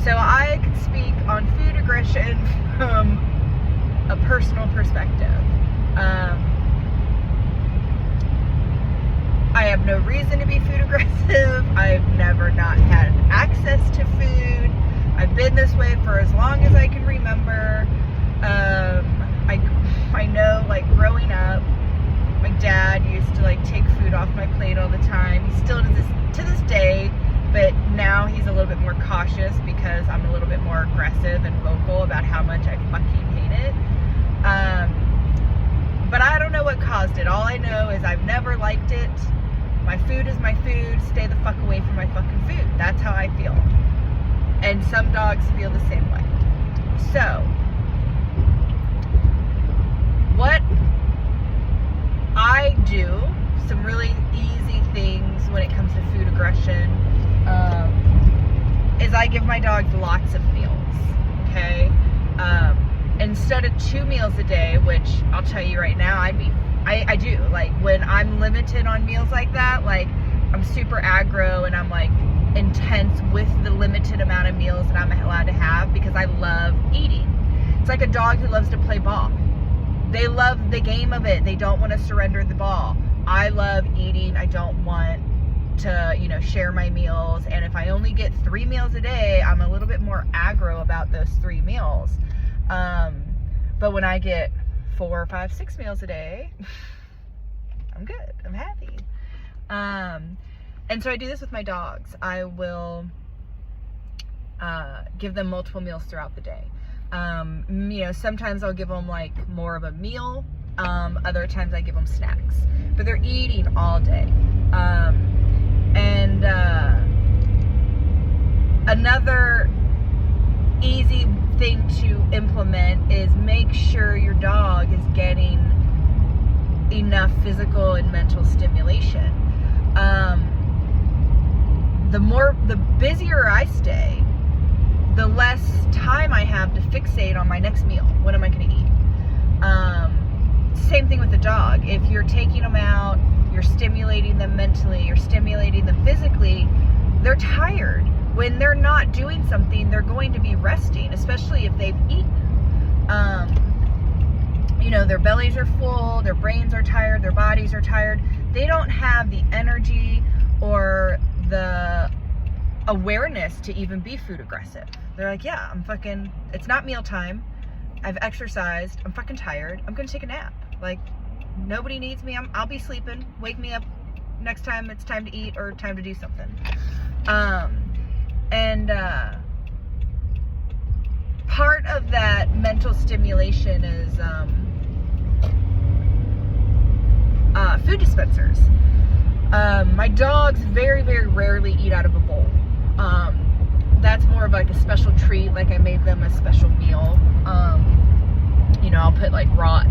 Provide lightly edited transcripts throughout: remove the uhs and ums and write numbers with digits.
So I can speak on food aggression from a personal perspective. I have no reason to be food aggressive. I've never not had access to food. I've been this way for as long as I can remember. I know, like, growing up, my dad used to, like, take food off my plate all the time. He still does this to this day, but now he's a little bit more cautious because I'm a little bit more aggressive and vocal about how much I fucking hate it. But I don't know what caused it. All I know is I've never liked it. My food is my food. Stay the fuck away from my fucking food. That's how I feel. And some dogs feel the same way. So, what I do, some really easy things when it comes to food aggression, is I give my dogs lots of meals, okay? Instead of 2 meals a day, which I'll tell you right now, I do. Like, when I'm limited on meals like that, like, I'm super aggro and I'm, like, intense with the limited amount of meals that I'm allowed to have because I love eating. It's like a dog who loves to play ball. They love the game of it. They don't want to surrender the ball. I love eating. I don't want to, share my meals. And if I only get 3 meals a day, I'm a little bit more aggro about those 3 meals. But when I get 4, 5, 6 meals a day, I'm good. I'm happy. And so I do this with my dogs. I will give them multiple meals throughout the day. Sometimes I'll give them like more of a meal. Other times I give them snacks. But they're eating all day. Another easy thing to implement is make sure your dog is getting enough physical and mental stimulation. The busier I stay, the less time I have to fixate on my next meal. What am I going to eat? Same thing with the dog. If you're taking them out, you're stimulating them mentally, you're stimulating them physically, they're tired. When they're not doing something, they're going to be resting, especially if they've eaten. Their bellies are full, their brains are tired, their bodies are tired. They don't have the energy or the awareness to even be food aggressive. They're like, yeah, it's not mealtime. I've exercised. I'm fucking tired. I'm going to take a nap. Like, nobody needs me. I'll be sleeping. Wake me up next time it's time to eat or time to do something. Part of that mental stimulation is food dispensers. My dogs very, very rarely eat out of a bowl. That's more of like a special treat, like I made them a special meal. I'll put like raw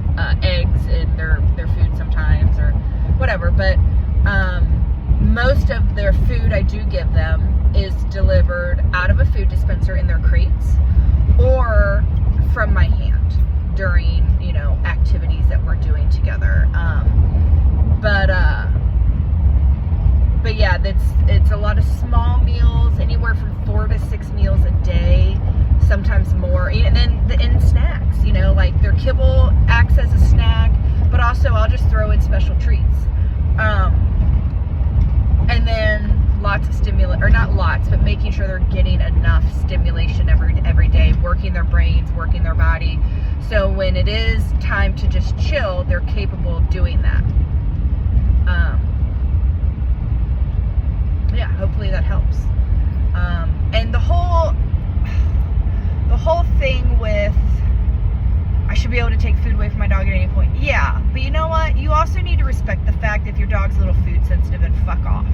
eggs in their food sometimes or whatever, but most of their food I do give them is delivered out of a food dispenser in their crates or from my hand during, activities that we're doing together. But yeah, it's a lot of small meals, anywhere from 4 to 6 meals a day, sometimes more. And then in snacks, like their kibble acts as a snack, but also I'll just throw in special treats. And then lots of stimulant, or not lots, but making sure they're getting enough stimulation every day, working their brains, working their body. So when it is time to just chill, they're capable of doing that. Yeah, hopefully that helps. And the whole thing with I should be able to take food away from my dog at any point. Yeah, but you know what? You also need to respect the fact if your dog's a little food sensitive and fuck off.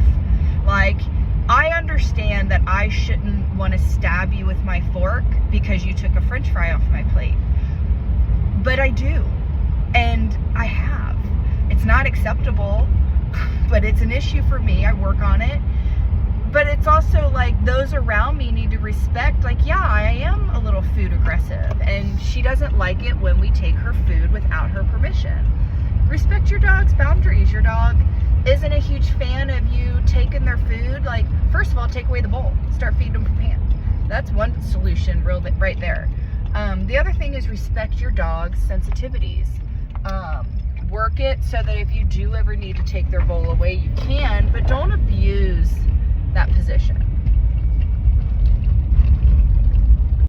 Like, I understand that I shouldn't want to stab you with my fork because you took a French fry off my plate. But I do. And I have. It's not acceptable, but it's an issue for me. I work on it. But it's also like those around me need to respect, like, yeah, I am a little food aggressive and she doesn't like it when we take her food without her permission. Respect your dog's boundaries. Your dog isn't a huge fan of you taking their food. Like, first of all, take away the bowl. Start feeding them from hand. That's one solution right there. The other thing is respect your dog's sensitivities. Work it so that if you do ever need to take their bowl away, you can, but don't abuse that position.